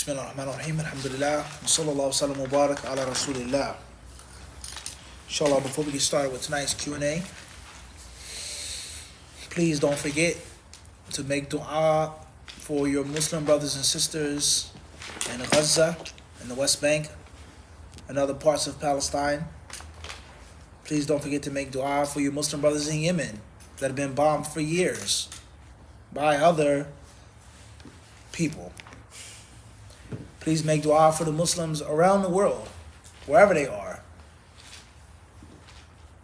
Bismillahirrahmanirrahim. Alhamdulillah. Sallallahu sallam wa barak ala rasulillah. Inshallah, before we get started with tonight's Q&A, please don't forget to make dua for your Muslim brothers and sisters in Gaza, in the West Bank, and other parts of Palestine. Please don't forget to make dua for your Muslim brothers in Yemen that have been bombed for years by other people. Please make dua for the Muslims around the world, wherever they are.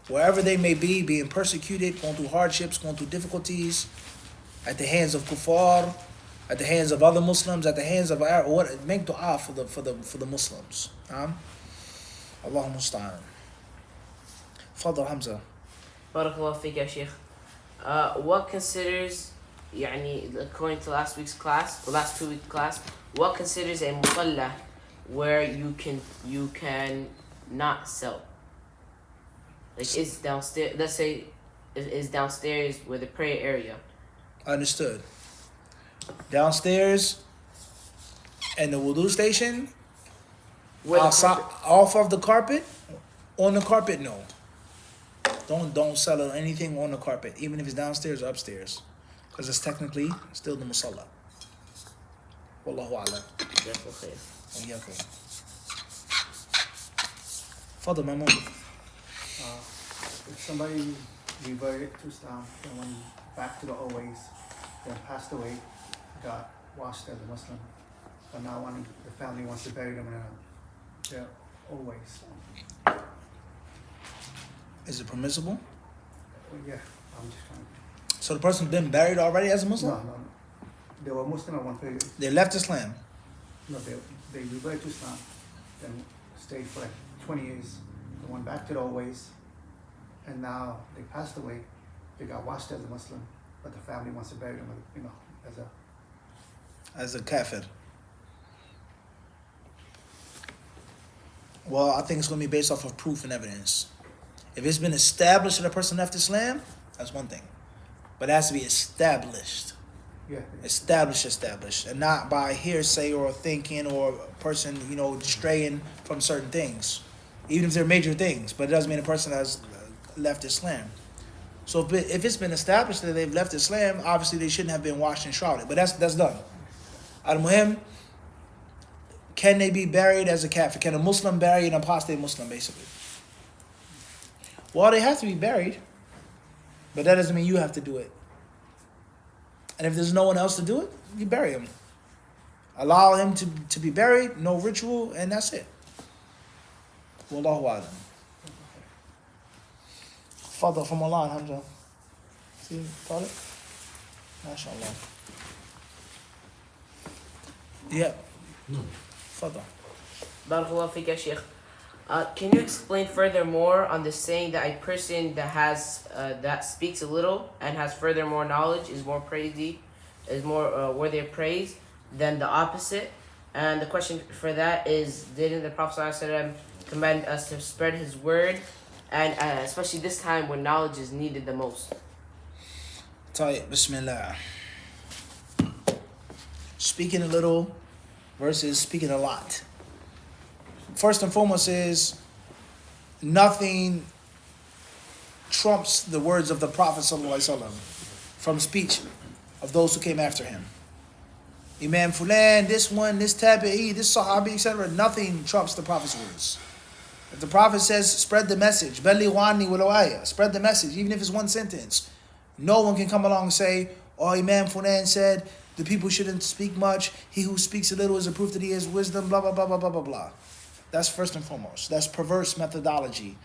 Wherever they may be, being persecuted, going through hardships, going through difficulties, at the hands of kuffar, at the hands of other Muslims, at the hands of make dua for the Muslims. Allahumma musta'an. Fadl Hamza. Barakallahu feek, ya Sheikh. What considers, according to last 2 week class, what considers a musalla where you can not sell? Like it's downstairs. Let's say it's downstairs with the prayer area. Understood. Downstairs in the wudu station, outside, off of the carpet. On the carpet, no. Don't sell anything on the carpet, even if it's downstairs or upstairs, because it's technically still the musalla. Wallahu a'lam. Fadl Mahmoud. If somebody reverted to Islam and went back to the old ways, then passed away, got washed as a Muslim, but now the family wants to bury them in their old ways. Is it permissible? Yeah, I'm just trying to... So the person's been buried already as a Muslim? No. They were Muslim at one period. They left Islam? No, they reverted to Islam, then stayed for like 20 years, they went back to the old ways, and now they passed away. They got washed as a Muslim, but the family wants to bury them, as a kafir. Well, I think it's going to be based off of proof and evidence. If it's been established that a person left Islam, that's one thing. But it has to be established. Yeah. Established. And not by hearsay or thinking or a person, straying from certain things. Even if they're major things. But it doesn't mean a person has left Islam. So if it's been established that they've left Islam, obviously they shouldn't have been washed and shrouded. But that's done. Al-Muhim, can they be buried as a kafir? Can a Muslim bury an apostate Muslim, basically? Well, they have to be buried, but that doesn't mean you have to do it. And if there's no one else to do it, you bury him. Allow him to be buried, no ritual, and that's it. Wallahu a'lam. Fadl from Allah, Hamza. See, got it? MashaAllah. Yeah. No. Fadl. Barakallahu feek, ya Sheikh. Can you explain furthermore on the saying that a person that has that speaks a little and has furthermore knowledge is more worthy of praise than the opposite? And the question for that is, didn't the Prophet ﷺ command us to spread his word, and especially this time when knowledge is needed the most? Tayyib, Bismillah. Speaking a little versus speaking a lot. First and foremost is nothing trumps the words of the Prophet ﷺ from speech of those who came after him. Imam Fulan, this one, this Tabi'i, this Sahabi, etc. Nothing trumps the Prophet's words. If the Prophet says, spread the message, Ballighani walawaya, spread the message, even if it's one sentence, no one can come along and say, oh, Imam Fulan said the people shouldn't speak much. He who speaks a little is a proof that he has wisdom, blah, blah, blah, blah, blah, blah, blah. That's first and foremost. That's perverse methodology.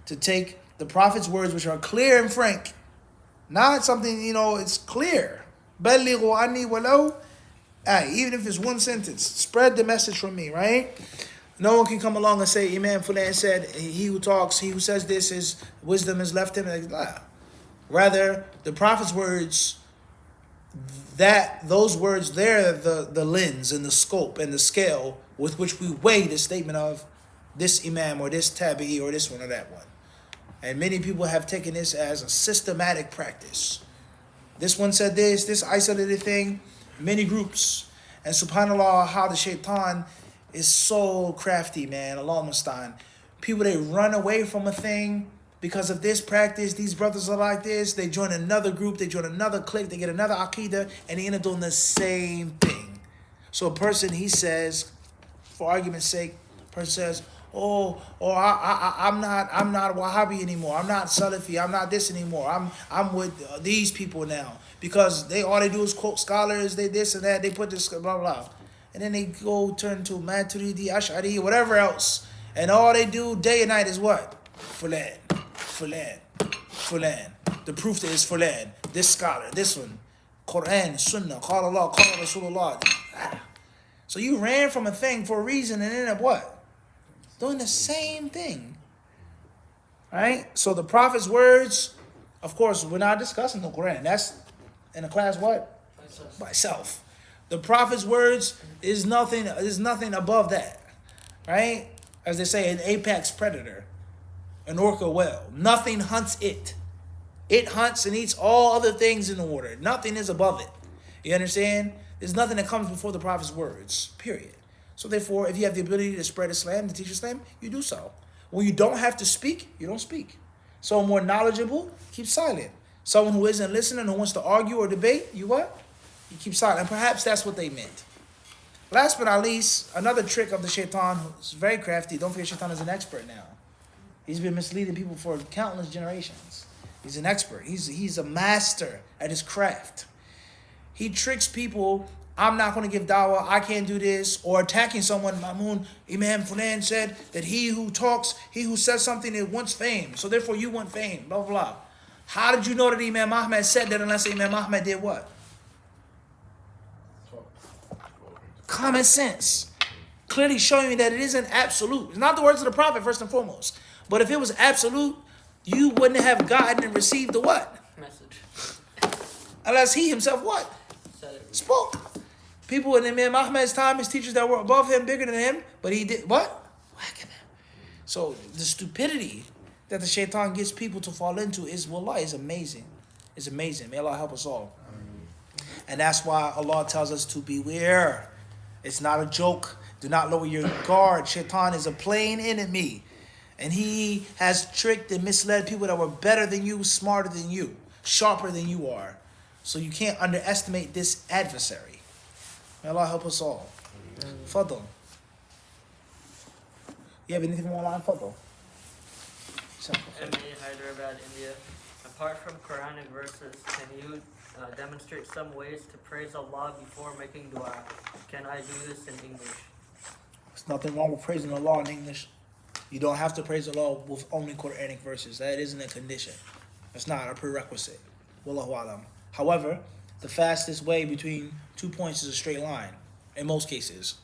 To take the Prophet's words, which are clear and frank, not something, it's clear. Ballighu anni walau, even if it's one sentence, spread the message from me, right? No one can come along and say, Imam Fulan said, he who says this, his wisdom has left him. Rather, the Prophet's words, those words, they're the lens and the scope and the scale with which we weigh the statement of this imam or this tabi'i or this one or that one. And many people have taken this as a systematic practice. This one said this isolated thing, many groups. And subhanAllah, how the shaitan is so crafty, man. Allah Mustaan. People, they run away from a thing because of this practice. These brothers are like this. They join another group. They join another clique. They get another aqidah. And they end up doing the same thing. So a person, he says, for argument's sake, a person says, I'm not a Wahhabi anymore. I'm not Salafi. I'm not this anymore. I'm with these people now because all they do is quote scholars. They this and that. They put this blah blah, and then they go turn to Maturidi, Ash'ari, whatever else, and all they do day and night is what? Fulan. The proof that is Fulan. This scholar, this one, Quran, Sunnah, Qala Allah, Qala Rasulullah. So you ran from a thing for a reason and ended up what? Doing the same thing. Right? So the Prophet's words, of course, we're not discussing the Quran. That's in a class what? By itself. The Prophet's words is nothing above that. Right? As they say, an apex predator. An orca whale. Nothing hunts it. It hunts and eats all other things in the water. Nothing is above it. You understand? There's nothing that comes before the Prophet's words. Period. So therefore, if you have the ability to spread Islam, to teach Islam, you do so. When you don't have to speak, you don't speak. Someone more knowledgeable, keep silent. Someone who isn't listening, who wants to argue or debate, you what? You keep silent. And perhaps that's what they meant. Last but not least, another trick of the shaitan, who's very crafty. Don't forget, shaitan is an expert now. He's been misleading people for countless generations. He's an expert. He's a master at his craft. He tricks people. I'm not going to give dawah, I can't do this, or attacking someone. Imam Fulan said that he who says something, it wants fame. So therefore you want fame, blah, blah, blah. How did you know that Imam Ahmad said that unless Imam Ahmad did what? Common sense. Clearly showing you that it isn't absolute. It's not the words of the Prophet, first and foremost. But if it was absolute, you wouldn't have gotten and received the what? Message. Unless he himself what? Spoke. People in Imam Ahmad's time, his teachers that were above him, bigger than him, but he did what? Whack him. So the stupidity that the shaitan gets people to fall into is, wallah, is amazing. It's amazing. May Allah help us all. And that's why Allah tells us to beware. It's not a joke. Do not lower your guard. Shaitan is a plain enemy. And he has tricked and misled people that were better than you, smarter than you, sharper than you are. So you can't underestimate this adversary. May Allah help us all. Fadl. You have anything more online? Fadl. MA Hyderabad, India. Apart from Quranic verses, can you demonstrate some ways to praise Allah before making dua? Can I do this in English? There's nothing wrong with praising Allah in English. You don't have to praise Allah with only Quranic verses. That isn't a condition. That's not a prerequisite. Wallahu alam. However, the fastest way between 2 points is a straight line, in most cases.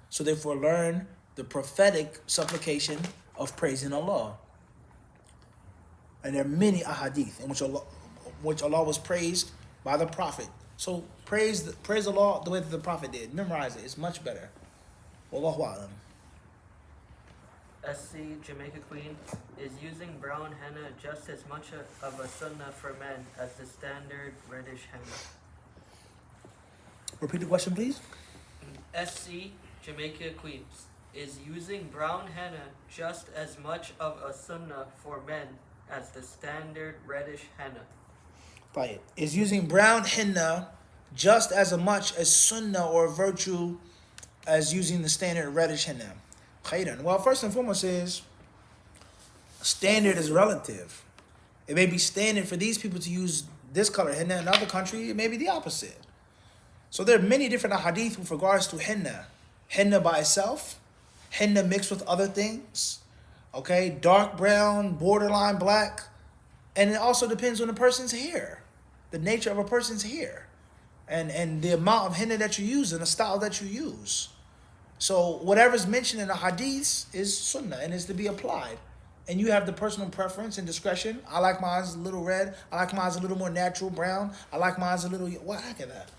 So therefore, learn the prophetic supplication of praising Allah. And there are many ahadith in which Allah was praised by the Prophet. So praise Allah the way that the Prophet did. Memorize it. It's much better. Wallahu alam. SC Jamaica Queen, is using brown henna just as much of a sunnah for men as the standard reddish henna? Repeat the question, please. SC Jamaica Queen, is using brown henna just as much of a sunnah for men as the standard reddish henna? Right. Is using brown henna just as much as sunnah or virtue as using the standard reddish henna? Khairan. Well, first and foremost is standard is relative. It may be standard for these people to use this color henna. In another country, it may be the opposite. So there are many different ahadith with regards to henna. Henna by itself, henna mixed with other things. Okay, dark brown, borderline black. And it also depends on the person's hair, the nature of a person's hair, and the amount of henna that you use and the style that you use. So whatever's mentioned in the hadiths is sunnah and is to be applied. And you have the personal preference and discretion. I like mine a little red. I like mine a little more natural brown. I like mine a little, what heck of that?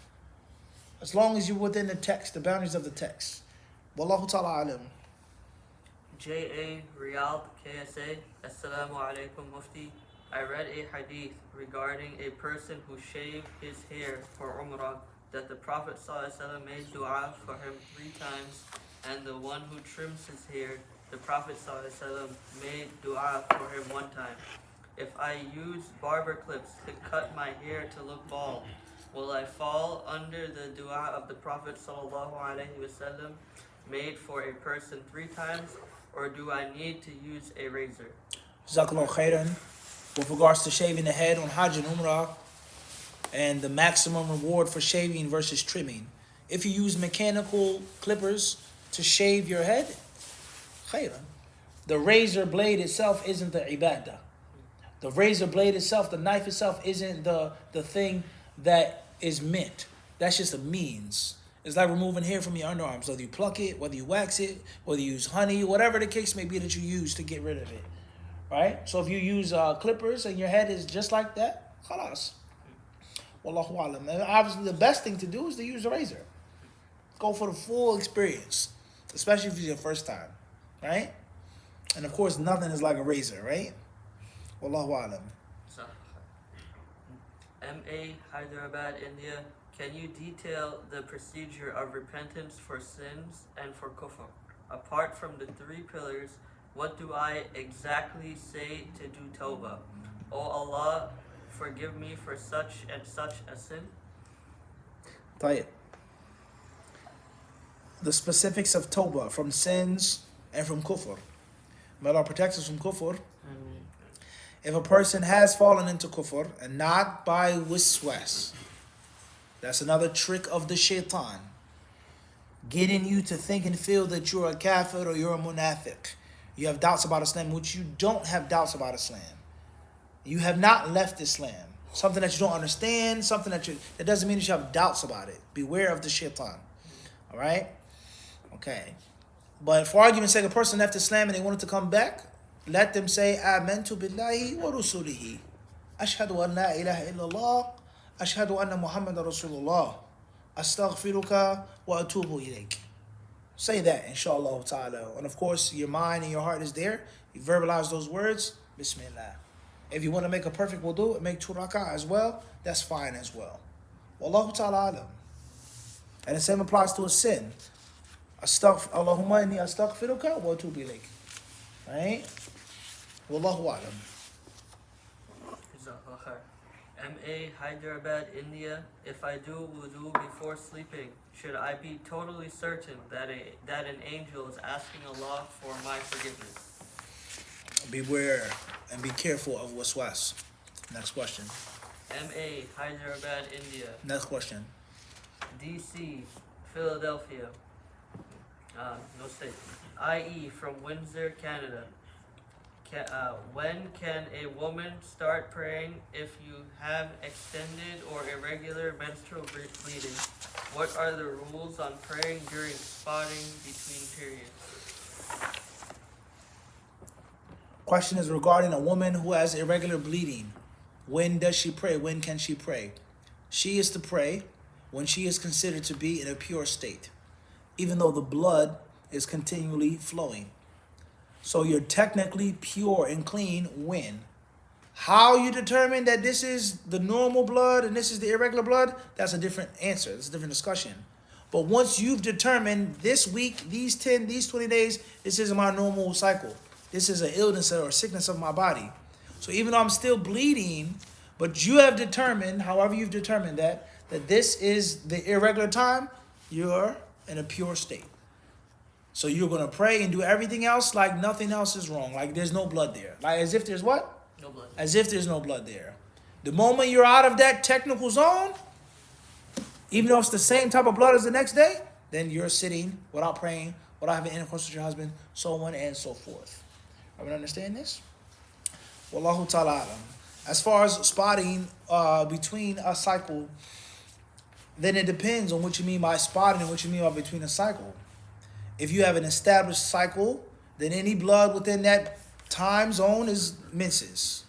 As long as you're within the text, the boundaries of the text. Wallahu ta'ala alam. J.A. Riyadh, KSA. Assalamu alaikum, Mufti. I read a hadith regarding a person who shaved his hair for Umrah that the Prophet ﷺ made dua for him 3 times, and the one who trims his hair, the Prophet ﷺ made dua for him 1 time. If I use barber clips to cut my hair to look bald, will I fall under the dua of the Prophet ﷺ made for a person 3 times, or do I need to use a razor? Jazakallahu khairan. With regards to shaving the head on Hajj and Umrah, and the maximum reward for shaving versus trimming. If you use mechanical clippers to shave your head, khairan. The razor blade itself isn't the ibadah. The razor blade itself, the knife itself, isn't the thing that is meant. That's just a means. It's like removing hair from your underarms. Whether you pluck it, whether you wax it, whether you use honey, whatever the case may be that you use to get rid of it. Right? So if you use clippers and your head is just like that, khalas. Wallahu alam. And obviously the best thing to do is to use a razor. Go for the full experience. Especially if it's your first time. Right? And of course nothing is like a razor, right? Wallahu alam. So, M.A. Hyderabad, India. Can you detail the procedure of repentance for sins and for kufr? Apart from the 3 pillars, what do I exactly say to do tawbah? Oh Allah, forgive me for such and such a sin. Tayyib. The specifics of tawbah from sins and from kufr. May Allah protect us from kufr. If a person has fallen into kufr and not by wiswas, that's another trick of the shaitan, getting you to think and feel that you're a kafir or you're a munafiq. You have doubts about Islam, which you don't have doubts about Islam. You have not left Islam. Something that you don't understand, something that doesn't mean that you have doubts about it. Beware of the shaitan. All right? Okay. But for argument's sake, a person left Islam and they wanted to come back, let them say, Amantu billahi wa rusulihi. Ashhadu an la ilaha illallah. Ashhadu anna Muhammadan Rasulullah. Astaghfiruka wa atubu ilayk. Say that, inshallah ta'ala. And of course, your mind and your heart is there. You verbalize those words, Bismillah. If you want to make a perfect wudu and make 2 rak'ah as well, that's fine as well. Wallahu ta'ala alam. And the same applies to a sin. Allahumma inni astaghfiruka wa atubu ilayk. Right? Wallahu alam. M.A. Hyderabad, India. If I do wudu before sleeping, should I be totally certain that an angel is asking Allah for my forgiveness? Beware and be careful of waswas. Next question. M.A. Hyderabad, India. Next question. D.C. Philadelphia. No state. I.E. from Windsor, Canada. When can a woman start praying if you have extended or irregular menstrual bleeding? What are the rules on praying during spotting between periods? Question is regarding a woman who has irregular bleeding. When does she pray? When can she pray? She is to pray when she is considered to be in a pure state, even though the blood is continually flowing. So you're technically pure and clean when? How you determine that this is the normal blood and this is the irregular blood, that's a different answer. That's a different discussion. But once you've determined this week, these 10, these 20 days, this is my normal cycle. This is an illness or a sickness of my body. So even though I'm still bleeding, but you have determined, however you've determined that this is the irregular time, you're in a pure state. So you're going to pray and do everything else like nothing else is wrong. Like there's no blood there. Like as if there's what? No blood. As if there's no blood there. The moment you're out of that technical zone, even though it's the same type of blood as the next day, then you're sitting without praying, without having intercourse with your husband, so on and so forth. Everyone understand this? Wallahu ta'ala alam. As far as spotting between a cycle, then it depends on what you mean by spotting and what you mean by between a cycle. If you have an established cycle, then any blood within that time zone is menses.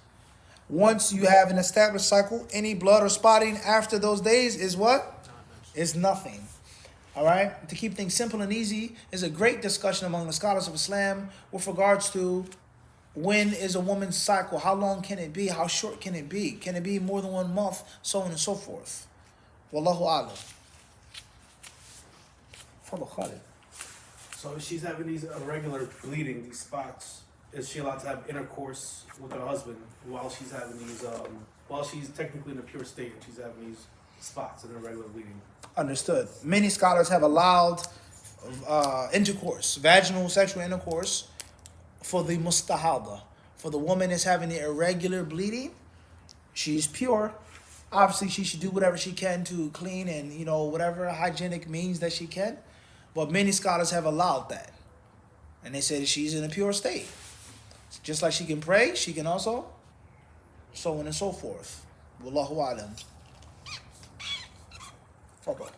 Once you have an established cycle, any blood or spotting after those days is what? Is nothing. All right? To keep things simple and easy, is a great discussion among the scholars of Islam with regards to when is a woman's cycle, how long can it be, how short can it be more than 1 month, so on and so forth. Wallahu a'lam. Follow Khalid. So if she's having these irregular bleeding, these spots, is she allowed to have intercourse with her husband while she's having these, while she's technically in a pure state and she's having these spots and irregular bleeding? Understood. Many scholars have allowed intercourse, vaginal sexual intercourse, for the mustahada. For the woman that's having the irregular bleeding, she's pure. Obviously, she should do whatever she can to clean and, whatever hygienic means that she can. But many scholars have allowed that. And they say that she's in a pure state. Just like she can pray, she can also, so on and so forth. Wallahu alam. Fadal.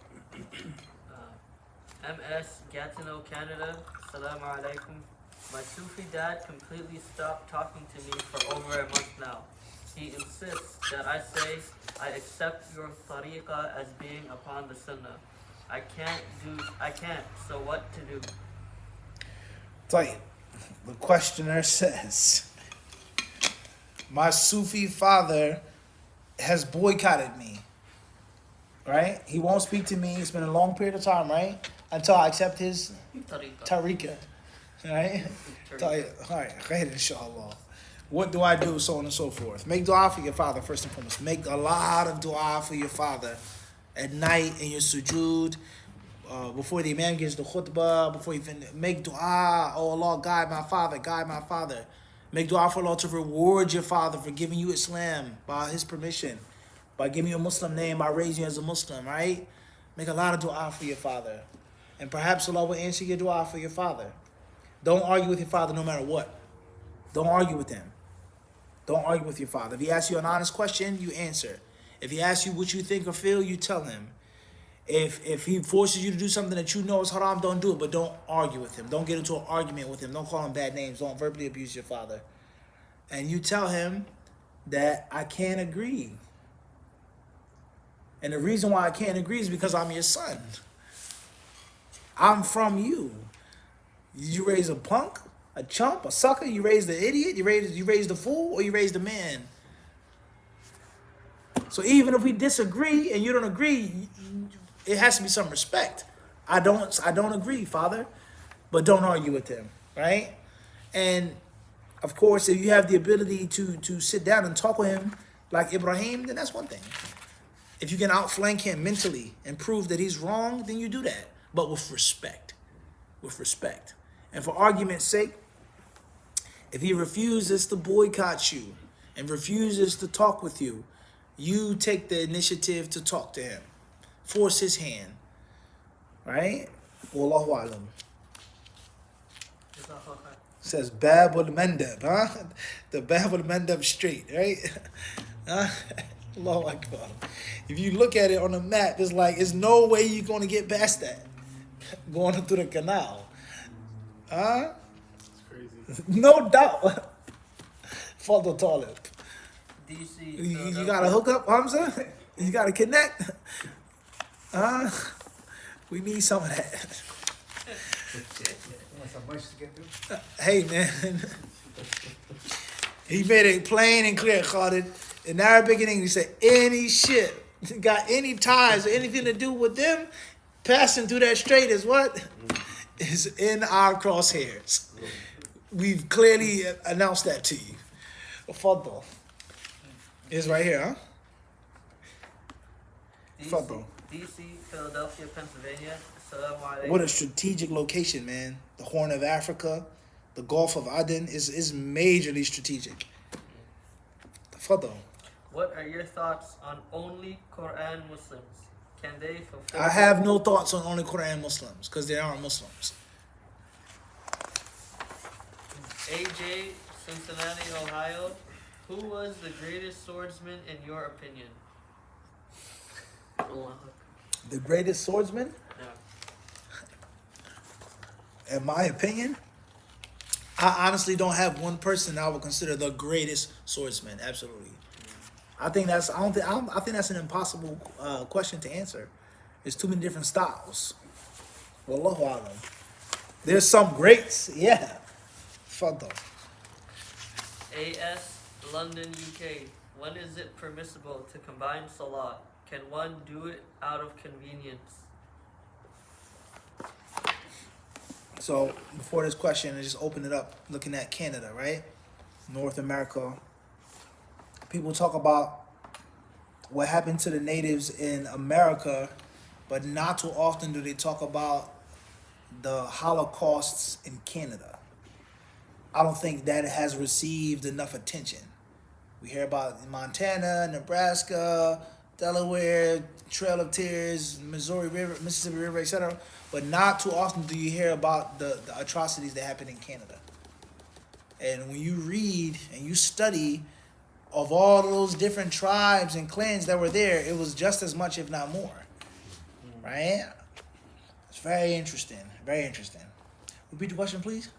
MS Gatineau, Canada. Assalamu alaikum. My Sufi dad completely stopped talking to me for over a month now. He insists that I say I accept your tariqah as being upon the Sunnah. I can't, so what to do? Tayyib. The questioner says, my Sufi father has boycotted me, right? He won't speak to me. It's been a long period of time, right? Until I accept his tariqah, right? Tayyib. All right, khair inshallah. What do I do, so on and so forth? Make dua for your father, first and foremost. Make a lot of dua for your father at night in your sujood, before the imam gives the khutbah, before you make dua. Oh Allah, guide my father, guide my father. Make dua for Allah to reward your father for giving you Islam by his permission, by giving you a Muslim name, by raising you as a Muslim, right? Make a lot of dua for your father. And perhaps Allah will answer your dua for your father. Don't argue with your father no matter what. Don't argue with him. Don't argue with your father. If he asks you an honest question, you answer. If he asks you what you think or feel, you tell him. If he forces you to do something that you know is haram, don't do it, but don't argue with him. Don't get into an argument with him. Don't call him bad names. Don't verbally abuse your father. And you tell him that I can't agree. And the reason why I can't agree is because I'm your son. I'm from you. You raise a punk, a chump, a sucker, you raise the idiot, you raise the fool, or you raise the man. So even if we disagree and you don't agree, it has to be some respect. I don't agree, father, but don't argue with him, right? And of course, if you have the ability to sit down and talk with him like Ibrahim, then that's one thing. If you can outflank him mentally and prove that he's wrong, then you do that, but with respect. With respect. And for argument's sake, if he refuses to boycott you and refuses to talk with you, you take the initiative to talk to him. Force his hand. Right? Wallahu alam. Says Bab al-Mandab, huh? The Bab al-Mandab street, right? Huh? Allahu Akbar. If you look at it on the map, it's like, there's no way you're going to get past that. Going through the canal. Huh? It's crazy. No doubt. Fadl Talib. DC. You got to hook up, Hamza? You got to connect? We need some of that. Want some much to get through? Hey, man. He made it plain and clear, Khalid. In Arabic and English, he said, any ship got any ties or anything to do with them, passing through that strait is what? Is in our crosshairs. We've clearly announced that to you. Fadl. It's right here, huh? Fadl. DC, Philadelphia, Pennsylvania. Assalamu alaikum. What a strategic location, man. The Horn of Africa, the Gulf of Aden is majorly strategic. Fadl. What are your thoughts on only Quran Muslims? Can they fulfill? I have no thoughts on only Quran Muslims because they aren't Muslims. AJ, Cincinnati, Ohio. Who was the greatest swordsman in your opinion? The greatest swordsman, No. in my opinion, I honestly don't have one person I would consider the greatest swordsman. Absolutely. I think that's an impossible question to answer. There's too many different styles. Wallahu alam. There's some greats, yeah. Fadl. AS, London, UK. When is it permissible to combine salat? Can one do it out of convenience? So before this question, I just open it up looking at Canada, right? North America. People talk about what happened to the natives in America, but not too often do they talk about the Holocausts in Canada. I don't think that has received enough attention. We hear about Montana, Nebraska, Delaware, Trail of Tears, Missouri River, Mississippi River, etc. But not too often do you hear about the atrocities that happen in Canada. And when you read and you study of all those different tribes and clans that were there, it was just as much, if not more. Right? It's very interesting. Very interesting. Repeat the question, please.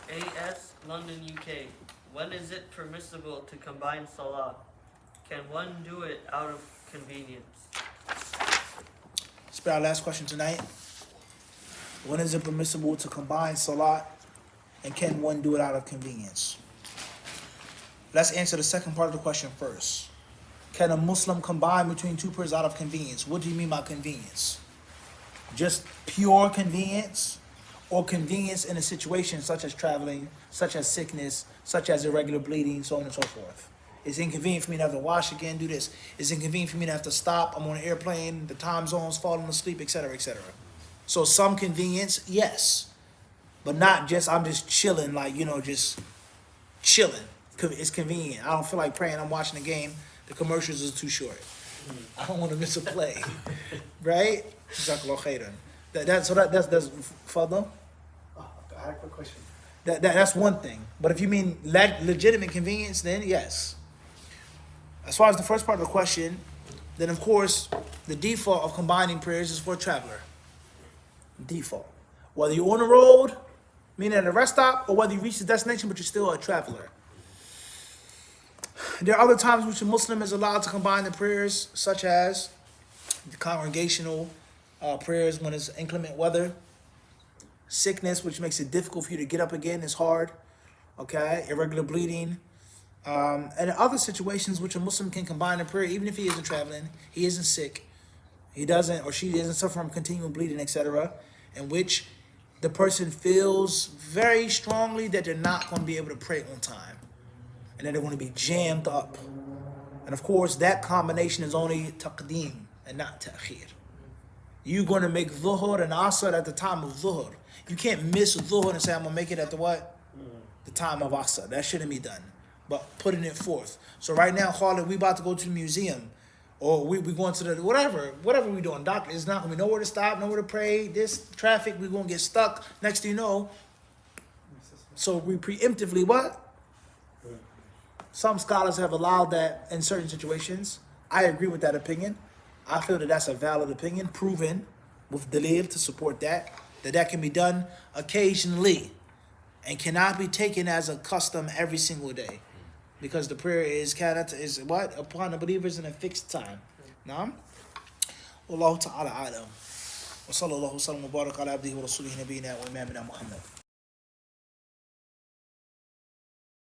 AS, London, UK. When is it permissible to combine salah? Can one do it out of convenience? Let's be our last question tonight. When is it permissible to combine salat, and can one do it out of convenience? Let's answer the second part of the question first. Can a Muslim combine between two prayers out of convenience? What do you mean by convenience? Just pure convenience, or convenience in a situation such as traveling, such as sickness, such as irregular bleeding, so on and so forth? It's inconvenient for me to have to wash again, do this. It's inconvenient for me to have to stop. I'm on an airplane, the time zone's falling asleep, etc., etc. So some convenience, yes. But not just, I'm just chilling, like, just chilling. It's convenient. I don't feel like praying. I'm watching the game. The commercials are too short. I don't want to miss a play. Right? That's Fadl? I had a quick question. That's one thing. But if you mean legitimate convenience, then yes. As far as the first part of the question, then of course, the default of combining prayers is for a traveler. Default. Whether you're on the road, meaning at a rest stop, or whether you reach the destination but you're still a traveler. There are other times which a Muslim is allowed to combine the prayers, such as the congregational prayers when it's inclement weather, sickness, which makes it difficult for you to get up again, is hard, okay, irregular bleeding, and other situations which a Muslim can combine in prayer, even if he isn't traveling, he isn't sick, he doesn't, or she doesn't suffer from continual bleeding, etc., in which the person feels very strongly that they're not going to be able to pray on time, and that they're going to be jammed up. And of course, that combination is only taqdeem and not ta'khir. You're going to make dhuhr and asr at the time of dhuhr. You can't miss dhuhr and say, I'm going to make it at the what? The time of asr. That shouldn't be done. But putting it forth. So right now, Khalid, we about to go to the museum. Or we going to the, whatever we doing. Doctor, it's not going to be nowhere to stop, nowhere to pray. This traffic, we're going to get stuck. Next thing you know, so we preemptively what? Some scholars have allowed that in certain situations. I agree with that opinion. I feel that that's a valid opinion, proven with dalil to support that can be done occasionally and cannot be taken as a custom every single day, because the prayer is what? Upon the believers in a fixed time. Naam? Wallahu ta'ala alam. Wa sallallahu wa sallam wa barak ala abdihi wa rasulihi nabiyina wa imamina Muhammad.